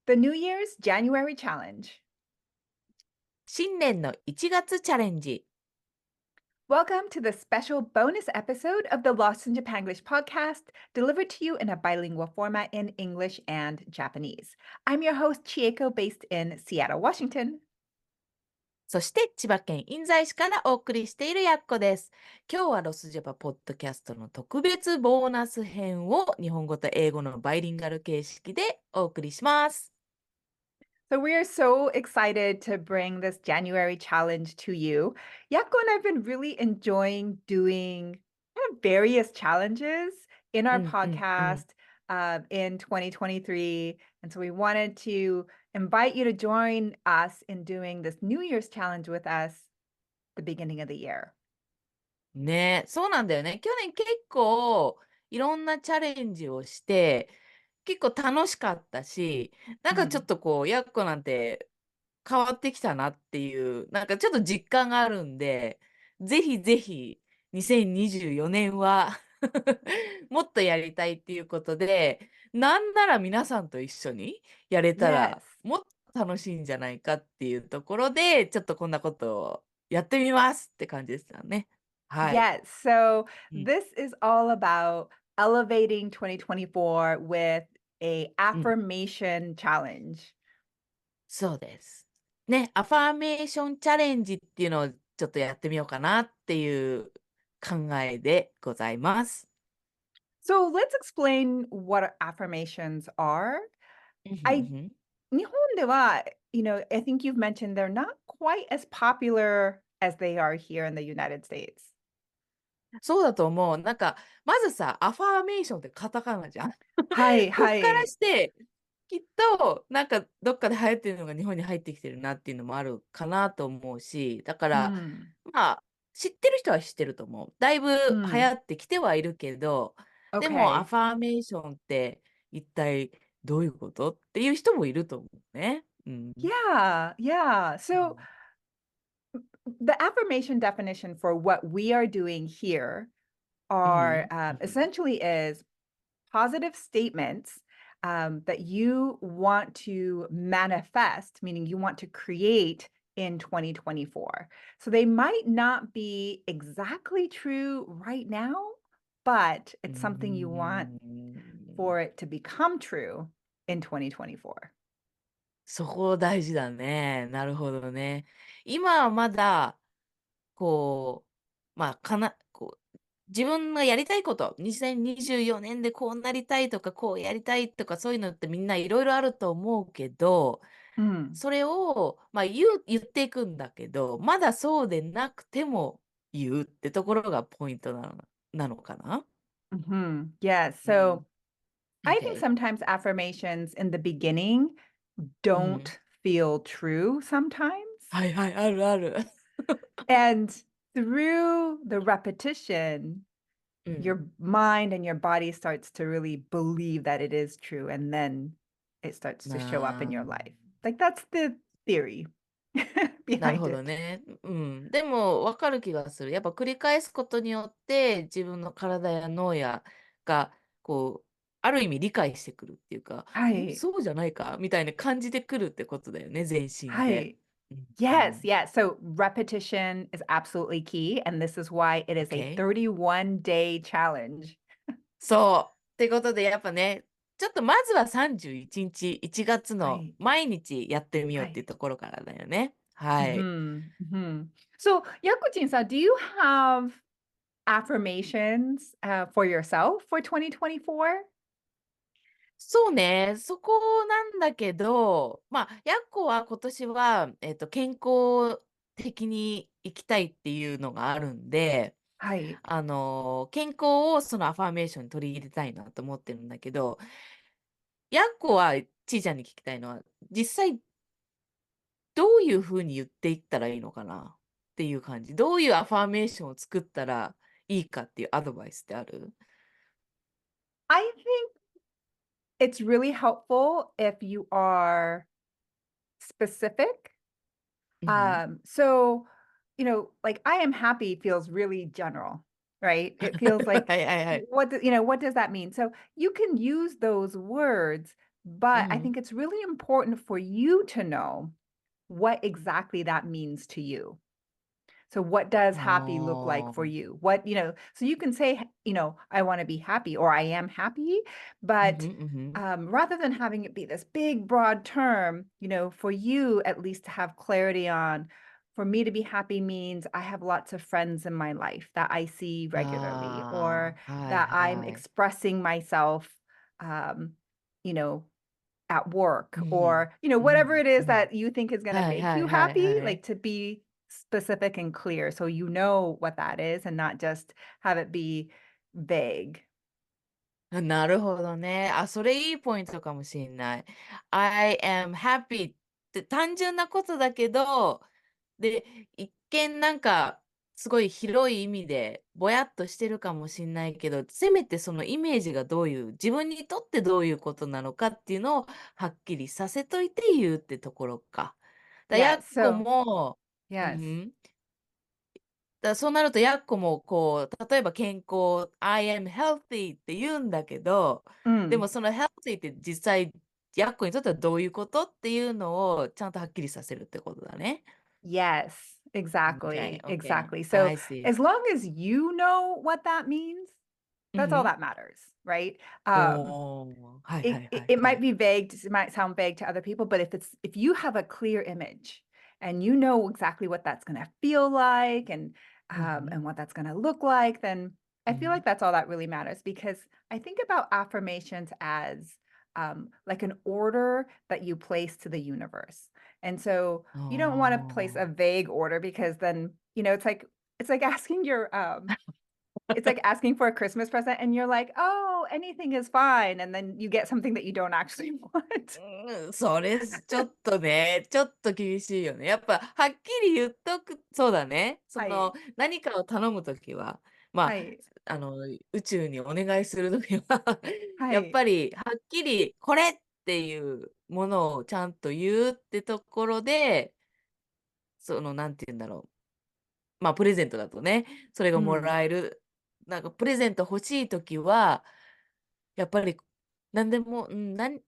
The New Year's January Challenge. 新年の1月チャレンジ。Welcome to the special bonus episode of the Lost in Japanglish podcast, delivered to you in a bilingual format in English and Japanese. I'm your host, Chieko, based in Seattle, Washington. そして千葉県印西市からお送りしているやっこです。今日はロスジャパポッドキャストの特別ボーナス編を日本語と英語のバイリンガル形式でお送りします。So we are so excited to bring this January challenge to you. Yakko and I've been really enjoying doing kind of various challenges in う our んうんうん。podcast in 2023. And so we wanted to invite you to join us in doing this New Year's challenge with us at the beginning of the year. ねえ、そうなんだよね。去年結構いろんなチャレンジをして、結構楽しかったし、なんかちょ Mhm. っとやっこなんて変わってきたなっていう、なんかちょっと実感があるんで、ぜひぜひ2024年はもっとやりたいっていうことで、なんなら皆さんと一緒にやれた Yes. ら、もっと楽しいんじゃないかっていうところで、ちょっとこんなことをやってみますって感じですよね。はい。Yes. So うん、this is all about elevating 2024 with a うん、affirmation challenge. そうです。ね、アファーメーションチャレンジっていうのをちょっとやってみようかなっていう考えでございます。So let's explain what affirmations are. うんふん I ふん。日本では, I think you've mentioned they're not quite as popular as they are here in the United States. そうだと思う。なんか、まずさ、アファーメーションってカタカナじゃん。はいこっからはい。して、きっと、なんかどっかで流行ってるのが日本に入ってきてるなっていうのもあるかなと思うし、だから、うん。まあ、知ってる人は知ってると思う。だいぶ流行うん。ってきてはいるけど、でもア Okay. ファーメーションって一体どういうことっていう人もいると思うね。うん。Yeah, yeah. う So ん。the affirmation definition for what we are doing here う are ん。うん。essentially is positive statements that you want to manifest, meaning you want to create in 2024. So they might not be exactly true right now, but う it's something you want ん。for it to become true in 2024. そこ大事だね。なるほどね。今はまだ、まあ、自分がやりたいこと、2024年でこうなりたいとか、こうやりたいとか、そういうのってみんないろいろあると思うけど、Mm. それを、まあ、言っていくんだけど、まだそうでなくても言うってところがポイントなのかな。Yeah. うん。So I think OK。sometimes affirmations in the beginning うん。don't feel true sometimes. はいはい、あるある。And through the repetition, うん。your mind and your body starts to really believe that it is true. And then it starts to show up in な your あ。life. Like that's the theory なる behind ほど it. ね。うん。でも分かる気がする。やっぱ繰り返すことによって自分の体や脳がある意味理解してくるっていうか、はい。そうじゃないかみたいな感じてくるってことだよね、全身で。はい。うんう Yes, ん。yes. So repetition is absolutely key. And this is why it is a OK。31-day challenge. そう。ってことでやっぱね、ちょっとまずは31日、1月のはい。毎日やってみようっていうはい。ところからだよね。はい。So, Yakujin-san, do you have affirmations for yourself for 2024? そうね、そこなんだけど、まあ、やっこは今年は、健康的に生きたいっていうのがあるんで、はい。健康をそのアファーメーションに取り入れたいなと思ってるんだけど、やっこはちいちゃんに聞きたいのは、実際どういう風に言っていったらいいのかなっていう感じ。どういうアファーメーションを作ったらいいかっていうアドバイスってある？I think it's really helpful if you are specific. うん。So, like I am happy feels really general, right? It feels は like いはいはい。what does that mean? So you can use those words, But I Mhm. think it's really important for you to know what exactly that means to you. So what does happy look like for ああ。you? So you can say, I want to be happy or I am happy, うん but ふん、うんふん。rather than having it be this big, broad term, for you at least to have clarity on, for me to be happy means I have lots of friends in my life that I see regularly, or ああ、はいthat I'm はい。expressing myself, um, you know, at う work, ん、or, う whatever ん、it う is ん。that you think is going to はい make はい you はい happy, はい。like to be specific and clear so you know what that is and not just have it be vague. なるほどね。あ、それいいポイントかもしんない。I am happy って単純なことだけど、で、一見なんかすごい広い意味でぼやっとしてるかもしんないけど、せめてそのイメージがどういう、自分にとってどういうことなのかっていうのをはっきりさせといて言うってところか。やYes. っこ So, も、うんう yes. ん。そうなるとやっこもこう、例えば健康、I am healthy って言うんだけど、で Mm, もその healthy って実際、やっこにとってはどういうことっていうのをちゃんとはっきりさせるってことだね。yes, Okay, exactly. okay. Exactly. So, I see. as long as you know what that means, うん that's ふ all ん。that matters, right?おお、はいは It, いは it い it はい。might be vague, it might sound vague to other people, but if you have a clear image and you know exactly what that's going to feel like, うんふん、and what that's going to look like, then う I ん feel ふん。like that's all that really matters, because I think about affirmations as like an order that you place to the universe. And soあyou don't want to place a あ。vague order, because then, it's like asking it's like asking for a Christmas present and you're like, "Oh, anything is fine." And then you get something that you don't actually want. それ、ちょっとね、ちょっと厳しいよね。やっぱはっきり言っとくそうだね。はい。何かを頼むときは、まあ、はい。あの、宇宙にお願いするときはやっはい。ぱりはっきりこれっていうものをちゃんと言うってところで、なんて言うんだろう、まあ、プレゼントだとね、それがもうん。らえる。なんかプレゼント欲しいときは、やっぱり、何でも、何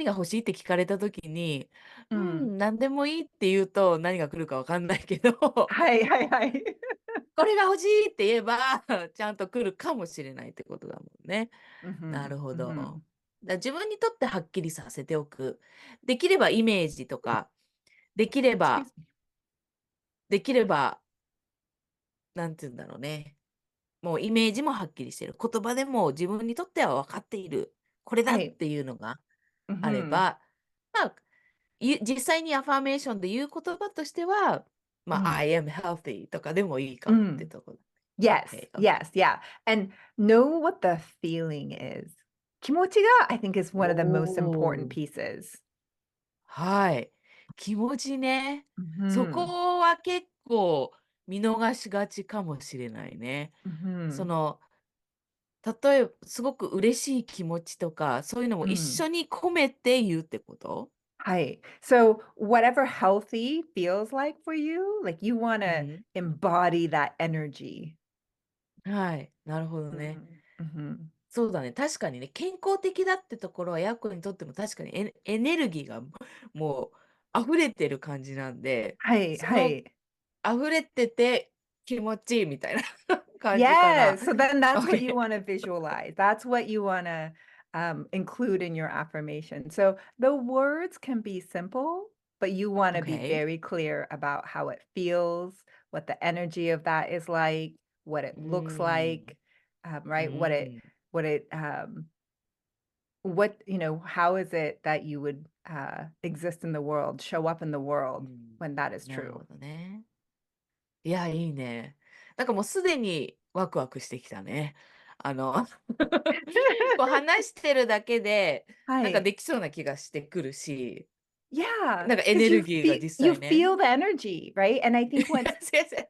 が欲しいって聞かれた時に、うん。何でもいいって言うと、何が来るかわかんないけど、はいはいはい。これが欲しいって言えば、ちゃんと来るかもしれないってことだもんね。なる Mhm, ほど。mhm. 自分にとってはっきりさせておく。できればイメージとか、できれば Excuse me. できれば、なんて言うんだろうね。もうイメージもはっきりしてる。言葉でも自分にとっては分かっている。これだっはい。ていうのがあれ Mhm, ば、まあ、実際にアファーメーションで言う言葉としては、まあ、mm, I am healthy とかでもいいかもって mm. ところ。Yes, OK, OK. yes, yeah. And know what the feeling is. 気持ちが I think is one of the most お important お、pieces. はい。気持ちね。そ Mhm, こは結構見逃しがちかもしれないね。そ mhm, の、例えばすごく嬉しい気持ちとか、そういうのも一 mm. 緒に込めて言うってこと？Hi. So whatever healthy feels like for you, like you want う to ん。embody that energy. はい、なるほどね。Mhm, mhm. そうだね、確かにね、健康的だってところはヤッコにとっても確かにエネルギーがもう溢れてる感じなんで、はいそのはい。溢れてて気持ちいいみたいな感じかな。Yes. So then that's what you OK。want to visualize. That's what you want to include in your affirmation. So the words can be simple, but you want to be OK。very clear about how it feels, what the energy of that is like, what it うーlooks ん。like, う right? ーん。How is it that you would exist in the world, show up in the う world ん。when that is なる true? ほどね。いや、いいね。なんかもうすでにワクワクしてきたね。こう話してるだけで、なんかはい。できそうな気がしてくるし、Yeah, なんかエ because ネルギーが実you 際ね。feel the energy, right? And I think what's 先生。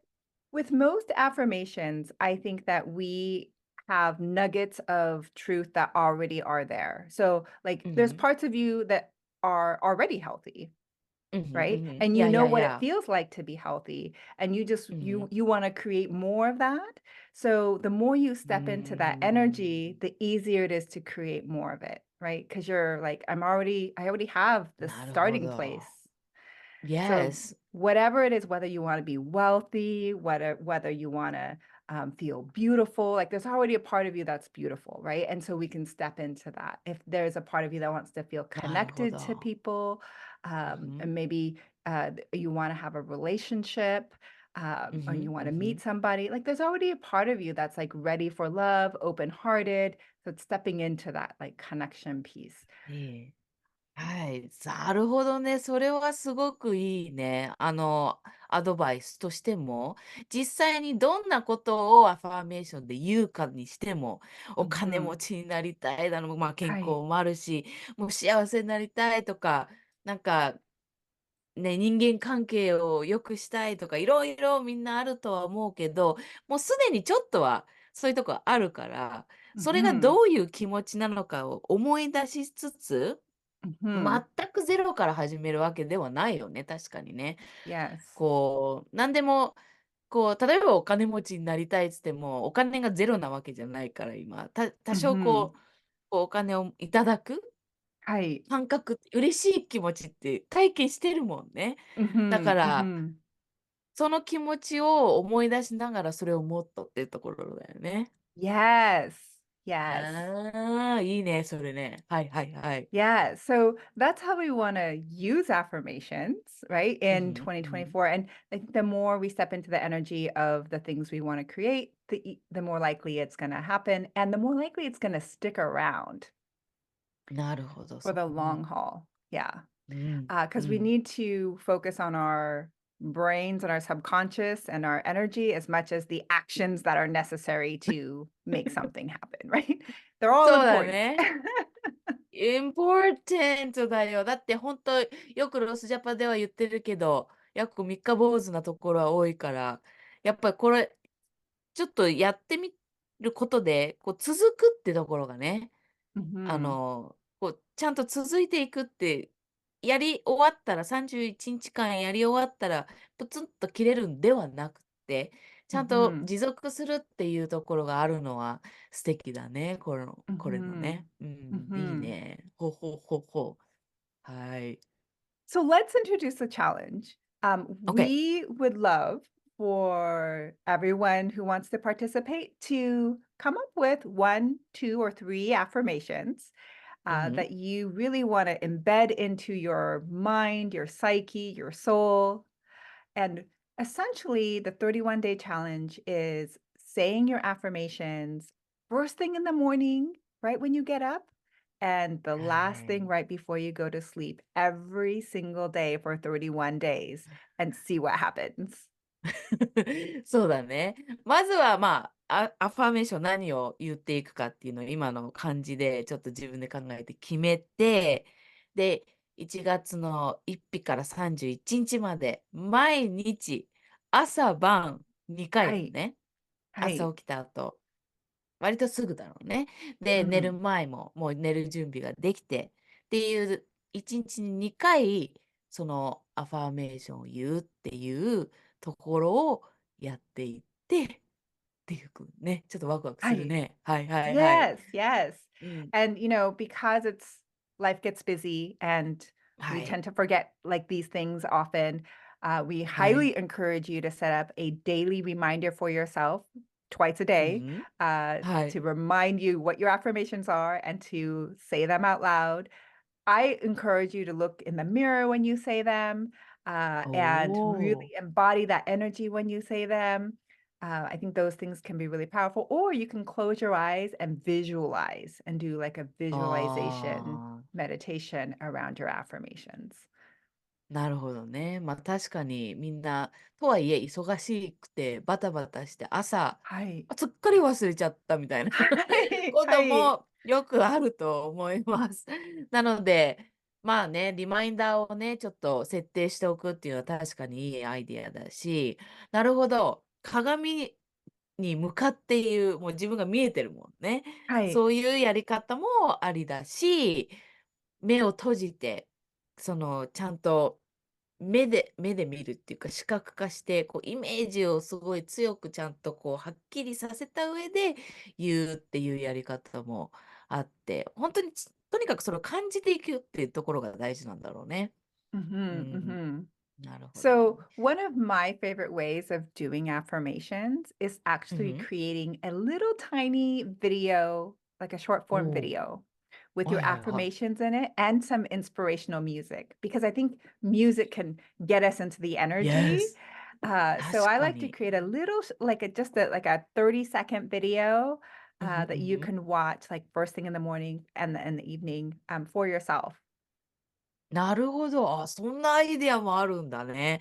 with most affirmations, I think that we have nuggets of truth that already are there. So, like, うんう there's ん。parts of you that are already healthy, うんふん、うん right? ふん。And い you やい know やい what it や。feels like to be healthy, and you just うんふ you ん。you want to create more of that. So, the more you う step into that ー energy, ん。the easier it is to create more of it. right? Because you're like, I already have the なるほ starting ど。place. So Yes. whatever it is, whether you want to be wealthy, whether you want to feel beautiful, like there's already a part of you that's beautiful, right? And so we can step into that. If there's a part of you that wants to feel なるほ connected to ど。people, うん。and maybe you want to have a relationship, う or you ん。う want to ん。meet somebody, like there's already a part of you that's like ready for love, open-hearted. So it's stepping into that like connection piece. ええ。はい。なるほどね。それはすごくいいね。アドバイスとしても、実際にどんなことをアファーメーションで言うかにしても、お金持 Hmm. ちになりたいだの、まあ、健康 Right. もあるし、もう幸せになりたいとか、なんかね、人間関係を良くしたいとか、いろいろみんなあるとは思うけど、もうすでにちょっとはそういうとこあるから、それが Hmm. どういう気持ちなのかを思い出しつつ、Hmm. 全くゼロから始めるわけではないよね、確かにね。Yes. こう、なんでも、こう、例えばお金持ちになりたいっつっても、お金がゼロなわけじゃないから今、多少 Hmm. こうお金をいただく Right. 感覚って嬉しい気持ちって体験してるもんね。だか Hmm. ら、Hmm. その気持ちを思い出しながらそれをもっとっていうところだよね。Yes. Yes. ああ、いいね、それね。はいはいはい。Yeah. So that's how we want to use affirmations, right? う In んうん。2024. And like the more we step into the energy of the things we want to create, the more likely it's going to happen and the more likely it's going to stick around なるほど、for そ the うね。long haul. Yeah. うん、う Because we ん。need to focus on our brains and our subconscious and our energy as much as the actions that are necessary to make something happen, right? They're all そうだ important. ね。インポーテントだよ。だって本当よくロスジャパでは言ってるけど、約三日坊主なところは多いから、やっぱりこれ、ちょっとやってみることで、こう続くってところがね、Hmm. こうちゃんと続いていくって、やり終わったら、31日間やり終わったら、プツンと切れるんではなくて、ちゃんと Hmm. 持続するっていうところがあるのは素敵だね、これの Hmm. ね。うん、いい Hmm. ね。ほうほうほうほう。はい。So let's introduce the challenge. OK。We would love for everyone who wants to participate to come up with one, two, or three affirmations うん。that you really want to embed into your mind, your psyche, your soul. And essentially, the 31-day challenge is saying your affirmations first thing in the morning, right when you get up, and the は last thing い。right before you go to sleep every single day for 31 days and see what happens. そうだね。まずは、まあ、アファーメーション何を言っていくかっていうのを今の感じでちょっと自分で考えて決めて、で、1月の1日から31日まで毎日朝晩2回だはい。ね。はい。朝起きた後。割とすぐだろうね。で、寝るうん。前ももう寝る準備ができてっていう1日に2回そのアファーメーションを言うっていうところをやっていってっていうね、ちょっとワクワクはい。するね。はいはいはい。Yes, yes. うん。And, because life gets busy and we はい。tend to forget like these things often, we はい。highly encourage you to set up a daily reminder for yourself twice a う day ん。はい。to remind you what your affirmations are and to say them out loud. I encourage you to look in the mirror when you say them,おandお。really embody that energy when you say them. I think those things can be really powerful. Or you can close your eyes and visualize and do like a visualization ああ。meditation around your affirmations. なるほどね。まあ確かにみんな、とはいえ忙しくてバタバタして朝、はい。すっかり忘れちゃったみたいな はい。ことはい。もよくあると思います。なので、まあね、リマインダーをね、ちょっと設定しておくっていうのは確かにいいアイディアだし、なるほど、鏡に向かっていう、もう自分が見えてるもんね。はい。そういうやり方もありだし、目を閉じて、ちゃんと目で見るっていうか視覚化して、こうイメージをすごい強くちゃんとこうはっきりさせた上で言うっていうやり方もあって、本当にとにかくそれを感じていくっていうところが大事なんだろうね。う Mhm, ん、mhm. なるほど。So, one of my favorite ways of doing affirmations is う actually ん、creating a little tiny video, like a short お form お、video with は your いはいはい。affirmations in it and some inspirational music because I think music can get us into the energy. Yes、So I 確か like to に。create a little, like like a 30-second video うん、that う you ん。can watch like first thing in the morning and in the evening for yourself. なるほど。あ、そんなアイデアもあるんだね。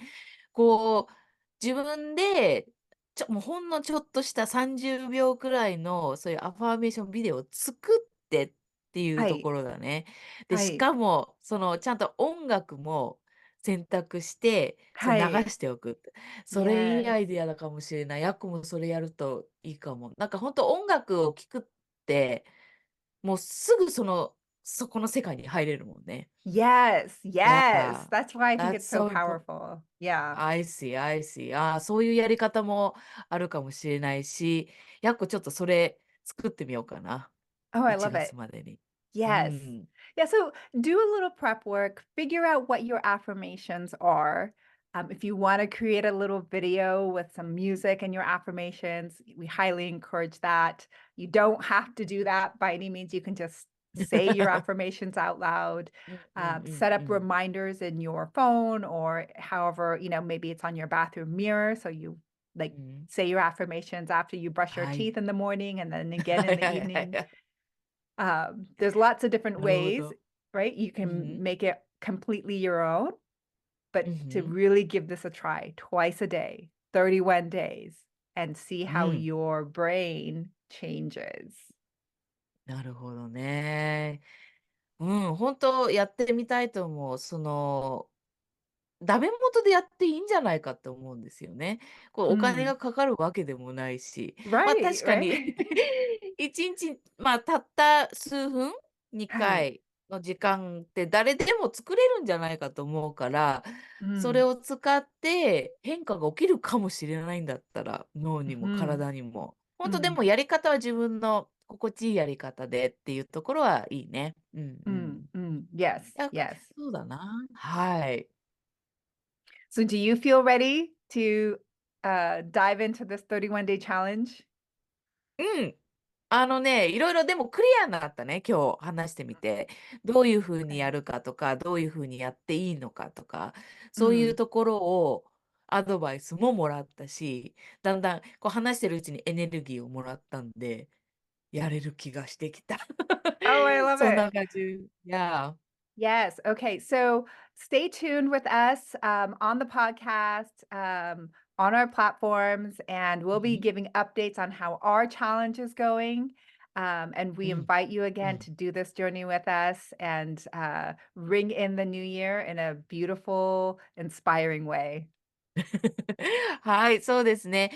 こう、自分で、もうほんのちょっとした30秒くらいの、そういうアファーメーションビデオを作ってっていうとこはい。ろだね。で、しはい。かも、ちゃんと音楽も選択して、流はい。しておくって。それいいア Yes. イデアだかもしれない。やっこもそれやるといいかも。なんかほんと音楽を聴くって、もうすぐそこの世界に入れるもんね。Yes, yes. Yeah, That's why I think that's it's so so important. powerful. Yeah. I see, I see. ああ、そういうやり方もあるかもしれないし、やっこちょっとそれ作ってみようかな。Oh, I 1 love 月 it. までに。う Yes. ん。Yeah, so do a little prep work, figure out what your affirmations are. If you want to create a little video with some music and your affirmations, we highly encourage that. You don't have to do that by any means. You can just say your affirmations out loud, うんうんうん set う up ん。reminders in your phone or however, maybe it's on your bathroom mirror. So you like うん。say your affirmations after you brush your はい。teeth in the morning and then again は in い the はいはいは evening. い。There's lots of different なるほ ways, ど。right? You うんう can ん。make it completely your own, うん but う to ん。really give this a try twice a day, 31 days, and see う how ん。your brain changes. なるほどね。うん、ほんとやってみたいと思う。ダメ元でやっていいんじゃないかって思うんですよね。お金 Mm, がかかるわけでもないし、right, 確かに right. 1日、たった数分、2はい。回の時間って誰でも作れるんじゃないかと思うから、それ Mm, を使って変化が起きるかもしれないんだったら、脳にも mhm, 体にも。ほんとで mm, もやり方は自分の心地いいやり方でっていうところはいいね。うんうん。mm, mm. Yes, いや、yes. そうだな。はい。So do you feel ready to dive into this 31-day challenge? うん。いろいろでもクリアになったね、今日話してみて。どういう風に Okay. やるかとか、どういう風にやっていいのかとか、そういう Mm. ところをアドバイスももらったし、だんだん話してるうちにエネルギーをもらったんで、やれる気がしてきた。Oh, I love そんな it. 感じ。や Yes. Okay. So stay tuned with us on the podcast, on our platforms, and we'll be うん、giving updates on how our challenge is going. And う we ん、invite you う again ん。to do this journey with us and ring in the new year in a beautiful, inspiring way. はい、そうですね。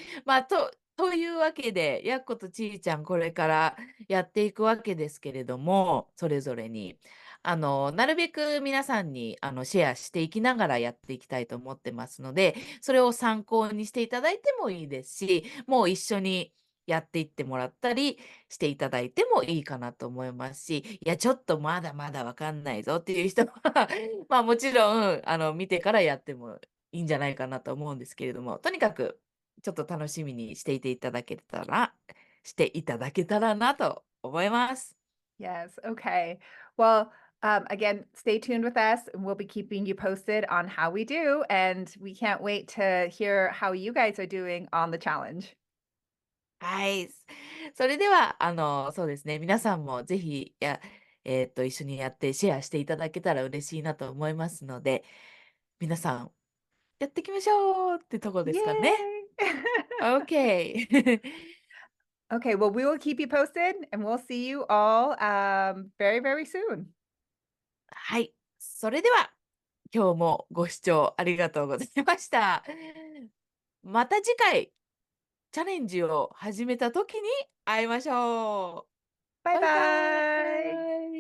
というわけで、やっことちーちゃん、これからやっていくわけですけれども、それぞれに。なるべく皆さんに、シェアしていきながらやっていきたいと思ってますので、それを参考にしていただいてもいいですし、もう一緒にやっていってもらったりしていただいてもいいかなと思いますし、いや、ちょっとまだまだわかんないぞっていう人はもちろん、見てからやってもいいんじゃないかなと思うんですけれども、とにかくちょっと楽しみにしていただけたらなと思います。Yes. Okay. Well, again, stay tuned with us and we'll be keeping you posted on how we do. And we can't wait to hear how you guys are doing on the challenge. はい。それでは、そうですね、皆さんもぜひ、一緒にやってシェアしていただけたら嬉しいなと思いますので、皆さんやっていきましょうってとこですかね。Yay! OK。Okay, well, we will keep you posted and we'll see you all very, very soon. はい。それでは、今日もご視聴ありがとうございました。また次回、チャレンジを始めた時に会いましょう。Bye バイバbye. ーイ。